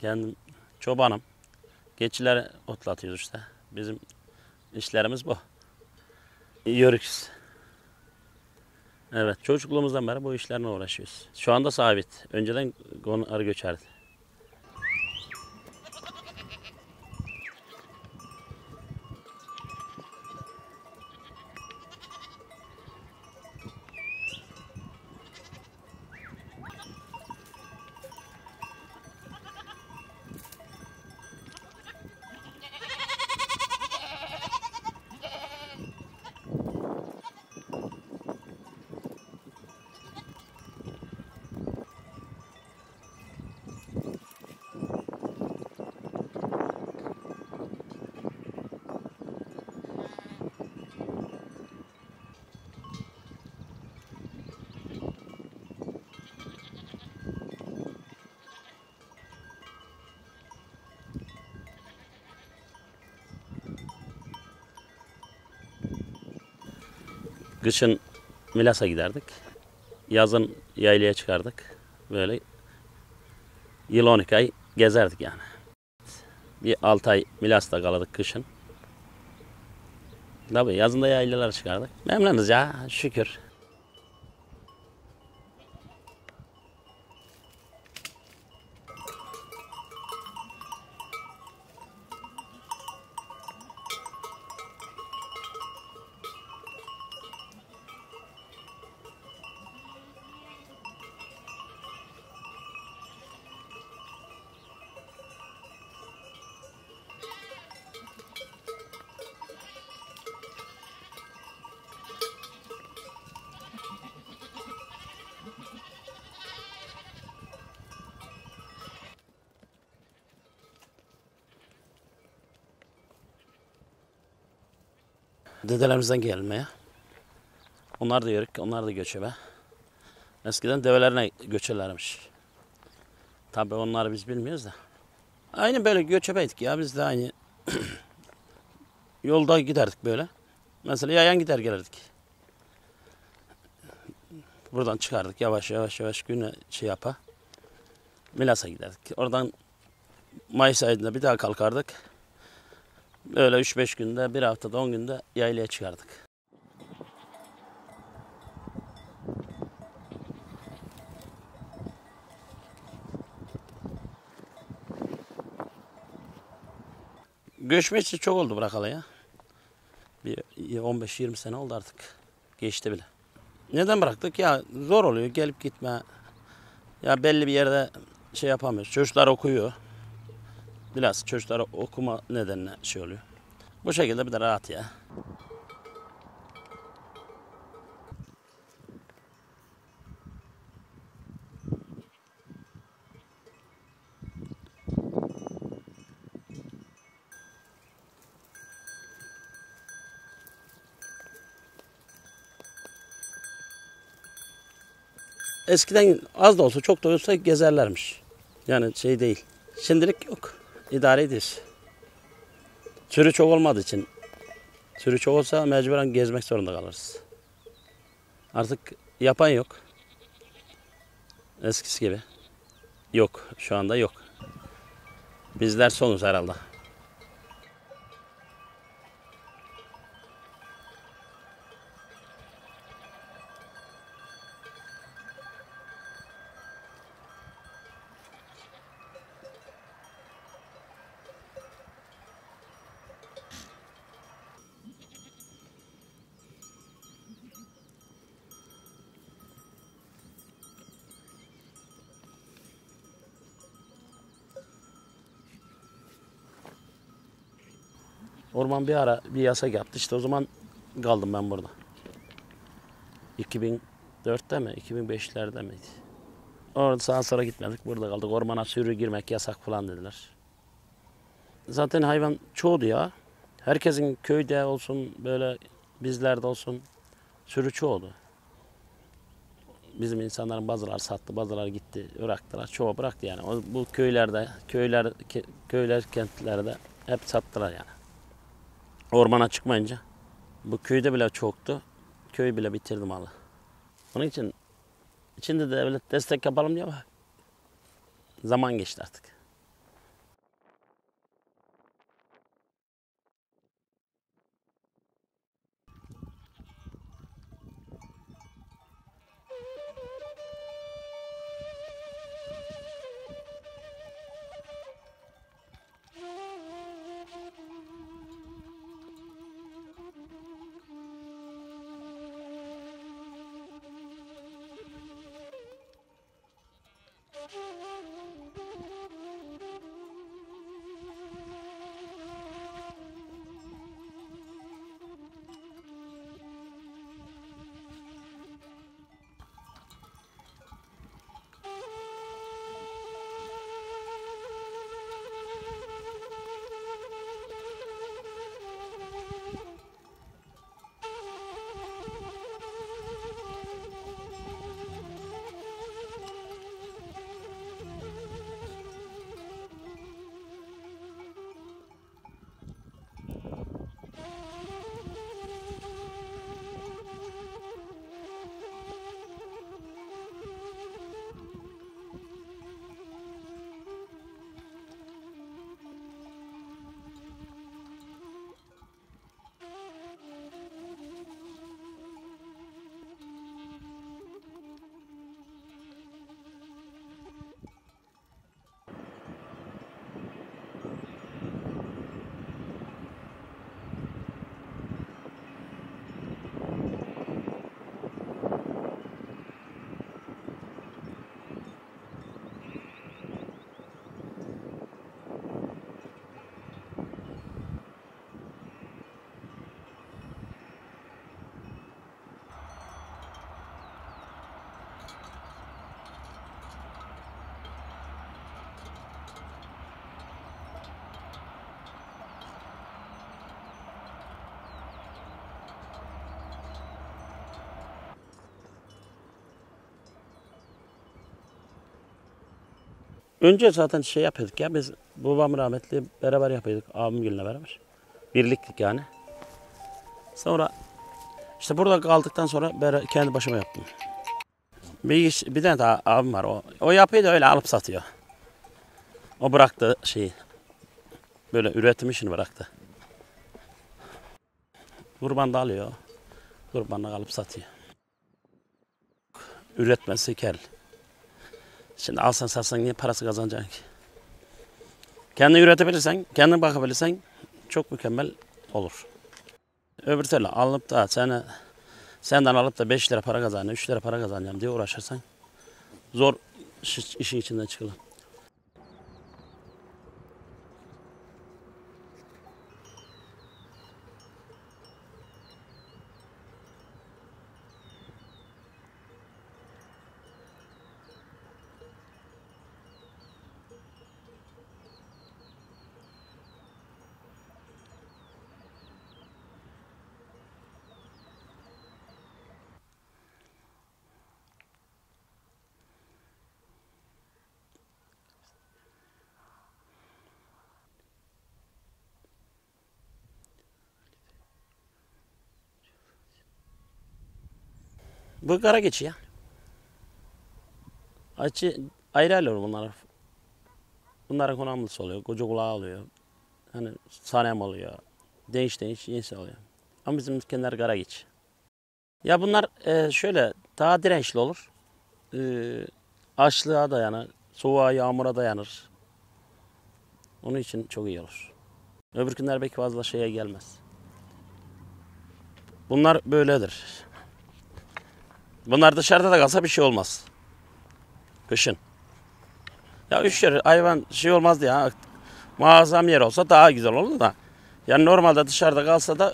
Kendim çobanım. Keçileri otlatıyoruz işte. Bizim işlerimiz bu. Yörüküz. Evet, çocukluğumuzdan beri bu işlerle uğraşıyoruz. Şu anda sabit. Önceden arı göçerdi. Kışın Milas'a giderdik. Yazın yaylaya çıkardık. Böyle yıl 12 ay gezerdik yani. Bir 6 ay Milas'ta kaladık kışın. Tabii yazında yaylalara çıkardık. Memnunuz ya, şükür. Dedelerimizden gelmeye. Onlar da yörük, onlar da göçebe. Eskiden develerine göçerlermiş. Tabii onları biz bilmiyoruz da. Aynı böyle göçebeydik ya, biz de aynı yolda giderdik böyle. Mesela yayan gider gelirdik. Buradan çıkardık yavaş yavaş güne yapa. Milas'a giderdik. Oradan Mayıs ayında bir daha kalkardık. Böyle 3-5 günde, bir haftada 10 günde yaylaya çıkardık. Göçmesi çok oldu bırakalı ya. Bir 15-20 sene oldu artık. Geçti bile. Neden bıraktık? Ya zor oluyor gelip gitme. Ya belli bir yerde yapamıyoruz. Çocuklar okuyor. Biraz çocuklar okuma nedeniyle oluyor. Bu şekilde bir de rahat ya. Eskiden az da olsa çok da olsa gezerlermiş. Yani değil. Şimdilik yok. İdare ediyoruz. Sürü çok olmadığı için. Sürü çok olsa mecburen gezmek zorunda kalırız. Artık yapan yok. Eskisi gibi. Yok. Şu anda yok. Bizler sonuz herhalde. Orman bir ara bir yasak yaptı. İşte o zaman kaldım ben burada. 2004'te mi? 2005'lerde miydi? Orada sağa sonra gitmedik. Burada kaldık. Ormana sürü girmek yasak falan dediler. Zaten hayvan çoğdu ya. Herkesin köyde olsun böyle bizlerde olsun sürü çoğdu. Bizim insanların bazıları sattı, bazıları gitti, bıraktılar. Çoğu bıraktı yani. Bu köylerde, köyler, kentlerde hep sattılar yani. Ormana çıkmayınca bu köyde bile çoktu. Köy bile bitirdi malı. Onun için içinde devlet destek yapalım diye ama zaman geçti artık. Önce zaten şey yapıyorduk ya biz babam rahmetli beraber yapıyorduk abimle beraber. Birliktik yani. Sonra işte burada kaldıktan sonra kendi başıma yaptım. Bir tane daha abim var o yapıyı da öyle alıp satıyor. O bıraktı şeyi böyle üretim işini bıraktı. Kurban da alıyor. Kurbanla alıp satıyor. Üretmesi kel. Şimdi alsan satsan niye parası kazanacaksın ki? Kendin üretebilirsen, kendin bakabilirsen çok mükemmel olur. Öbür türlü alıp da senden alıp da 5 lira para kazanayım, 3 lira para kazanacağım diye uğraşırsan zor işin içinden çıkılır. Bu kara geçi ya. Ayrı ayrı olur bunlar. Bunların konamlısı oluyor, koca kulağı oluyor. Hani sanem oluyor. Değiş cins oluyor. Ama bizim kendileri kara geç. Ya bunlar şöyle daha dirençli olur. E, Açlığa dayanır, soğuğa, yağmura dayanır. Onun için çok iyi olur. Öbür günler belki fazla şeye gelmez. Bunlar böyledir. Bunlar dışarıda da kalsa bir şey olmaz. Kışın. Ya üşür hayvan şey olmaz diye. Muazzam yer olsa daha güzel olur da. Yani normalde dışarıda kalsa da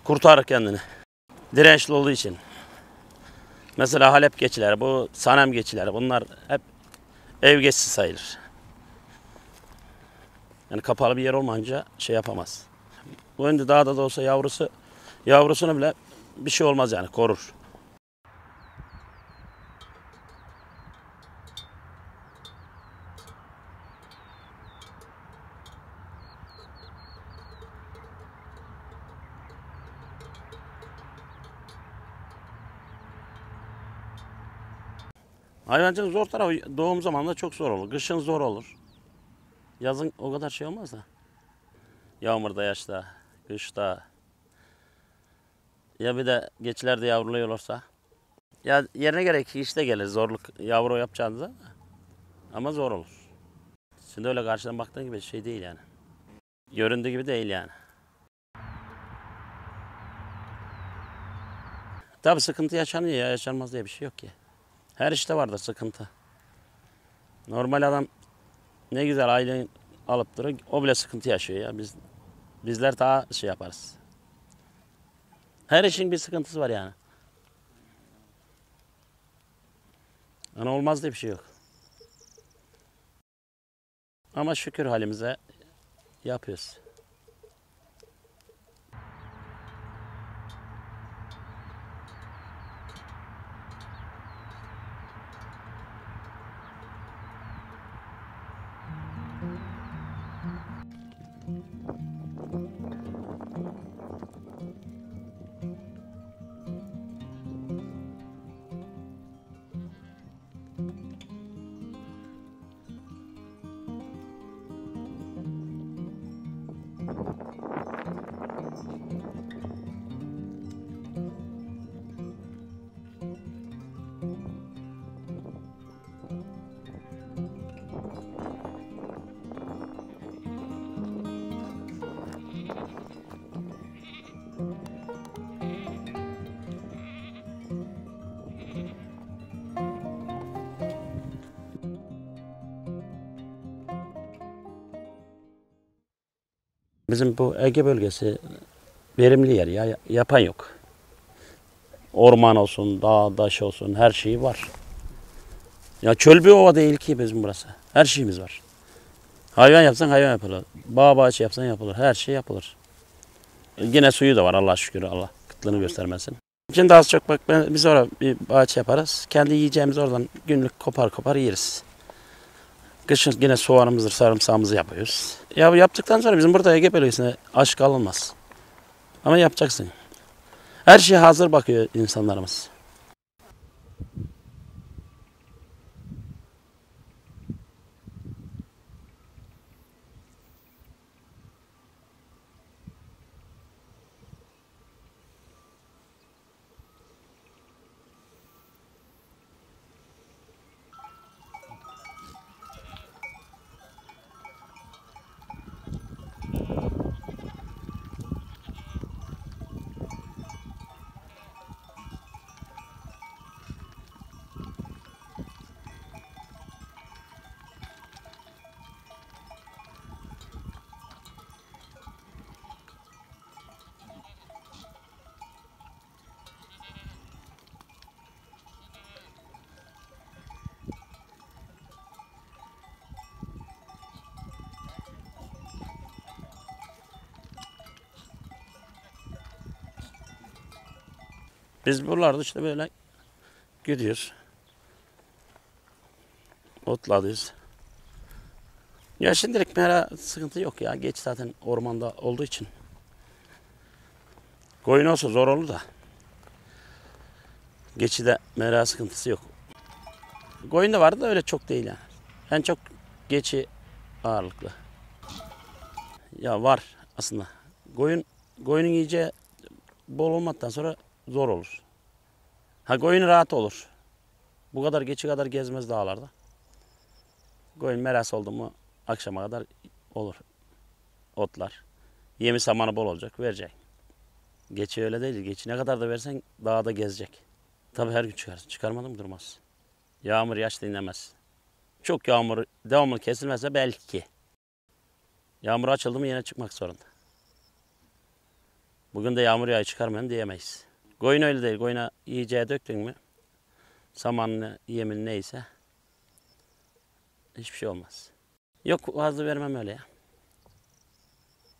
kurtarır kendini. Dirençli olduğu için. Mesela Halep geçileri, bu Sanem geçileri bunlar hep ev geçisi sayılır. Yani kapalı bir yer olmayınca şey yapamaz. Bu önde dağda da olsa yavrusunu bile bir şey olmaz yani korur. Hayvancılık zor tarafı doğum zamanında çok zor olur. Kışın zor olur. Yazın o kadar şey olmaz da. Yağmurda, yaşta, kışta. Ya bir de geçilerde yavruluyorlarsa. Ya yerine göre iki işte gelir zorluk yavru yapacağınızda. Ama zor olur. Şimdi öyle karşıdan baktığın gibi şey değil yani. Göründüğü gibi değil yani. Tabii sıkıntı yaşanıyor ya, yaşanmaz diye bir şey yok ki. Her işte vardır sıkıntı. Normal adam ne güzel aileyi alıp durur, o bile sıkıntı yaşıyor ya. Bizler daha şey yaparız. Her işin bir sıkıntısı var yani. Yani olmaz diye bir şey yok. Ama şükür halimize yapıyoruz. Bizim bu Ege bölgesi verimli yer ya, yapan yok. Orman olsun, dağ, taş olsun her şeyi var. Ya çöl bir ova değil ki bizim burası. Her şeyimiz var. Hayvan yapsan hayvan yapılır. Bağ bahçe yapsan yapılır. Her şey yapılır. Yine suyu da var Allah'a şükür. Allah kıtlığını göstermesin. Şimdi az çok bak biz orada bir bahçe yaparız. Kendi yiyeceğimiz oradan günlük kopar kopar yeriz. Kışın yine soğanımızdır, sarımsağımızı yapıyoruz. Ya yaptıktan sonra bizim burada Ege bölgesine aç kalınmaz. Ama yapacaksın. Her şeye hazır bakıyor insanlarımız. Biz buralarda işte böyle gidiyoruz. Otladıyız. Ya şimdilik mera sıkıntı yok ya. Geç zaten ormanda olduğu için. Koyun olsa zor olur da. Geçide mera sıkıntısı yok. Koyun da vardı da öyle çok değil yani. En çok geçi ağırlıklı. Ya var aslında. Koyunun yiyeceği bol olmadıktan sonra zor olur. Ha koyun rahat olur. Bu kadar geçi kadar gezmez dağlarda. Koyun merası oldu mu akşama kadar olur. Otlar. Yemi samanı bol olacak verecek. Geçi öyle değil. Geçi ne kadar da versen dağda gezecek. Tabii her gün çıkar. Çıkarmadı mı durmaz. Yağmur yaş dinlemez. Çok yağmur devamlı kesilmezse belki. Yağmur açıldı mı yine çıkmak zorunda. Bugün de yağmur yağıyor çıkarmayalım diyemeyiz. Koyun öyle değil. Koyuna yiyeceği döktün mü? Samanını, yemin neyse. Hiçbir şey olmaz. Yok fazla vermem öyle ya.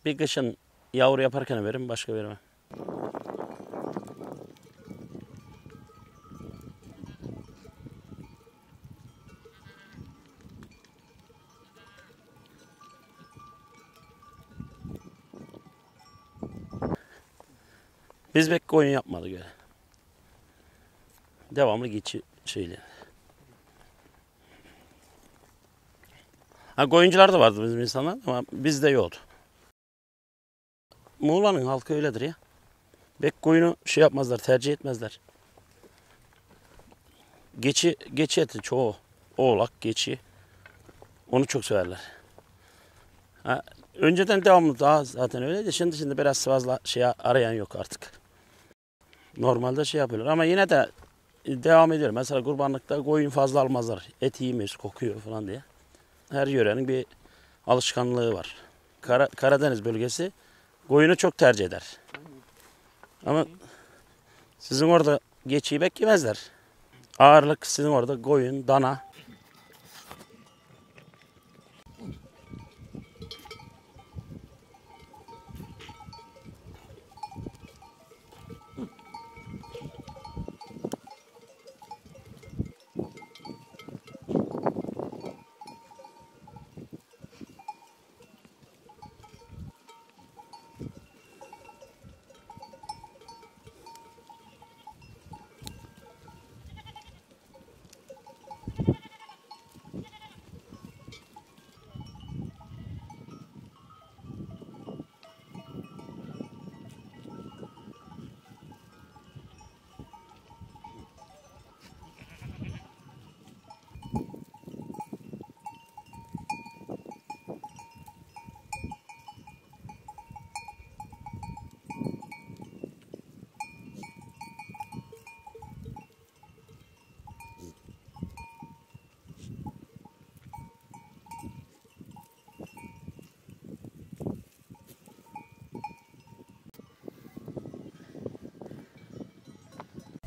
Bir kışın yavru yaparken veririm, başka vermem. Biz pek koyun yapmadık öyle. Devamlı geçi şeyle. Ha koyuncular da vardı bizim insanlar ama bizde yoktu. Muğla'nın halkı öyledir ya. Pek koyunu şey yapmazlar, tercih etmezler. Geçi eti çoğu. Oğlak, geçi. Onu çok severler. Ha, önceden devamlı daha zaten öyleydi. Şimdi biraz fazla şey arayan yok artık. Normalde şey yapıyorlar ama yine de devam ediyor. Mesela kurbanlıkta koyun fazla almazlar. Et yiyemiyoruz, kokuyor falan diye. Her yörenin bir alışkanlığı var. Karadeniz bölgesi koyunu çok tercih eder. Ama sizin orada geçiyi pek yemezler. Ağırlık sizin orada koyun, dana.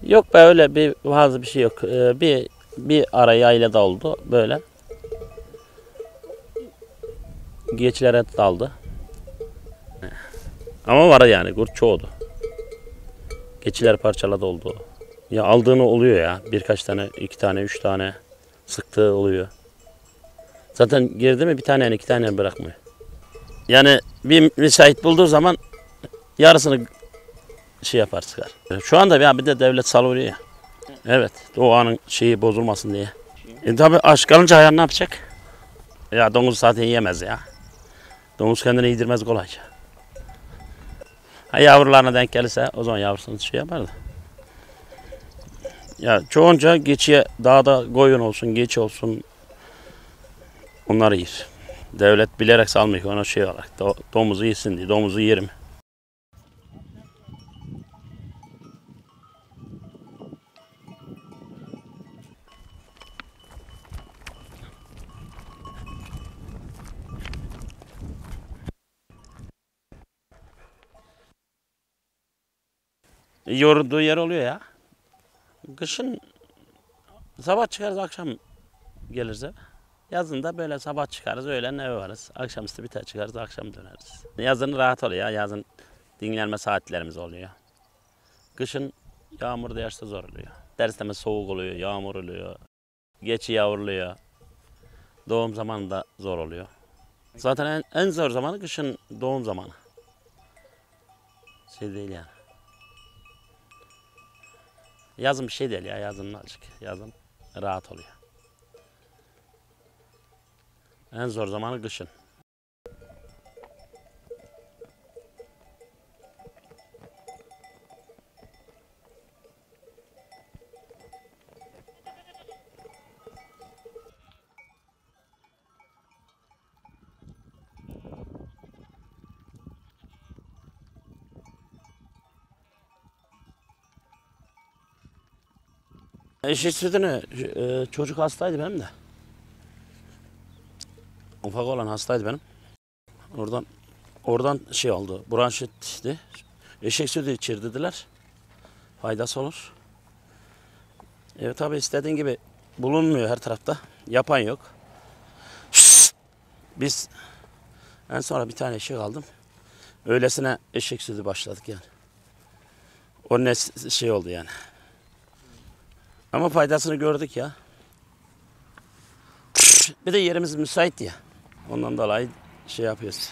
Yok be öyle bir bazı bir şey yok. Bir ara yaylada oldu böyle. Geçilere daldı. Ama var yani kurt çoğudu. Geçiler parçaladı oldu. Ya aldığını oluyor ya. Birkaç tane, 2 tane, 3 tane sıktığı oluyor. Zaten girdi mi bir tane, 2 tane bırakmıyor. Yani bir müsait bulduğu zaman yarısını şey yapar çıkar. Şu anda bir de devlet salıyor ya. Evet, doğanın şeyi bozulmasın diye. Tabi aç kalınca hayvan ne yapacak? Ya domuz zaten yiyemez ya. Domuz kendini yedirmez kolayca. Ha, yavrularına denk gelirse o zaman yavrusunu şey yapardı. Ya çoğunca geçiye dağda koyun olsun, geçi olsun onları yer. Devlet bilerek salmıyor ona şey olarak. Domuzu yesin diye. Domuzu yerim. Yorulduğu yer oluyor ya. Kışın sabah çıkarız akşam geliriz eve. Yazın da böyle sabah çıkarız öğlen eve varız. Akşamüstü biter çıkarız akşam döneriz. Yazın rahat oluyor ya. Yazın dinlenme saatlerimiz oluyor. Kışın yağmurda yaşta zor oluyor. Derslerimiz soğuk oluyor, yağmur oluyor. Geçi yavruluyor. Doğum zamanı da zor oluyor. Zaten en zor zamanı kışın doğum zamanı. Şey değil yani. Yazın bir şey değil ya yazın azıcık. Yazın rahat oluyor. En zor zamanı kışın. Eşit sütünü çocuk hastaydı benim de. Ufak olan hastaydı benim. Oradan şey oldu. Bronşitti. Eşek sütü içirdiler. Faydası olur. Evet tabi istediğin gibi bulunmuyor her tarafta. Yapan yok. Biz en sonra bir tane eşek aldım. Öylesine eşek sütü başladık yani. O ne şey oldu yani. Ama faydasını gördük ya. Bir de yerimiz müsait ya. Ondan dolayı şey yapıyoruz.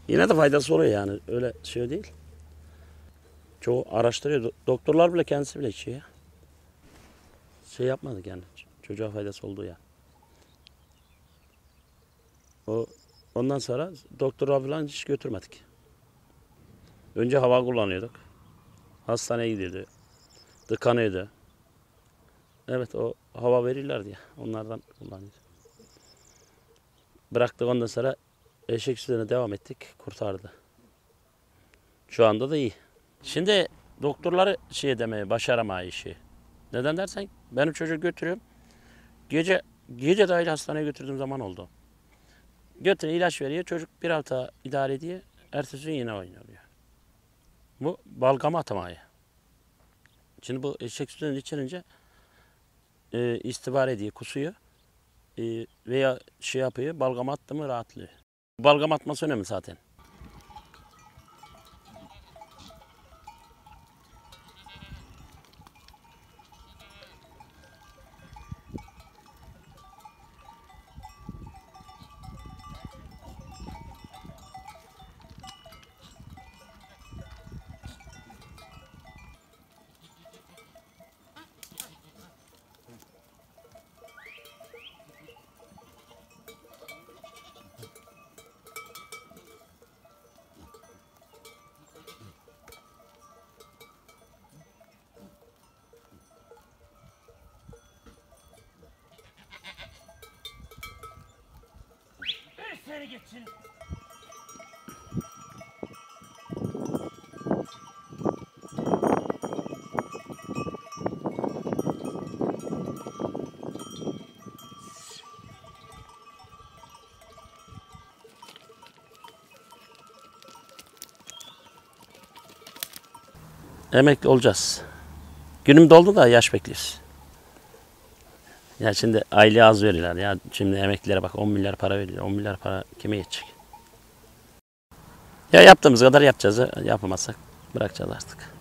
Yine de faydası oluyor yani. Öyle şey değil. Çoğu araştırıyor. Doktorlar bile kendisi bile içiyor ya. Şey yapmadık yani. Çocuğa faydası oldu ya. Ondan sonra doktora falan hiç götürmedik. Önce hava kullanıyorduk. Hastaneye gidiyordu. Tıkanıyordu. Evet o hava verirlerdi ya. Onlardan kullanıyordu. Bıraktık ondan sonra eşek sütüne devam ettik. Kurtardı. Şu anda da iyi. Şimdi doktorları şey demeye başaramıyor işi. Neden dersen benim çocuğu götürüyorum. Gece dahil hastaneye götürdüğüm zaman oldu. Götürüyor ilaç veriyor. Çocuk bir hafta idare ediyor. Ertesi gün yine oynuyor. Bu balgama atamayı. Şimdi bu eşek sütünü içirince istihbar ediyor, kusuyor. Veya şey yapıyor, balgam attı mı rahatlıyor. Balgam atması önemli zaten. Seni geçsin. Emekli olacağız. Günüm doldu da yaş bekliyoruz. Ya şimdi aile az verirler ya. Şimdi emeklilere bak 10 milyar para veriyor. 10 milyar para kime yetecek? Ya yaptığımız kadar yapacağız. Yapamazsak bırakacağız artık.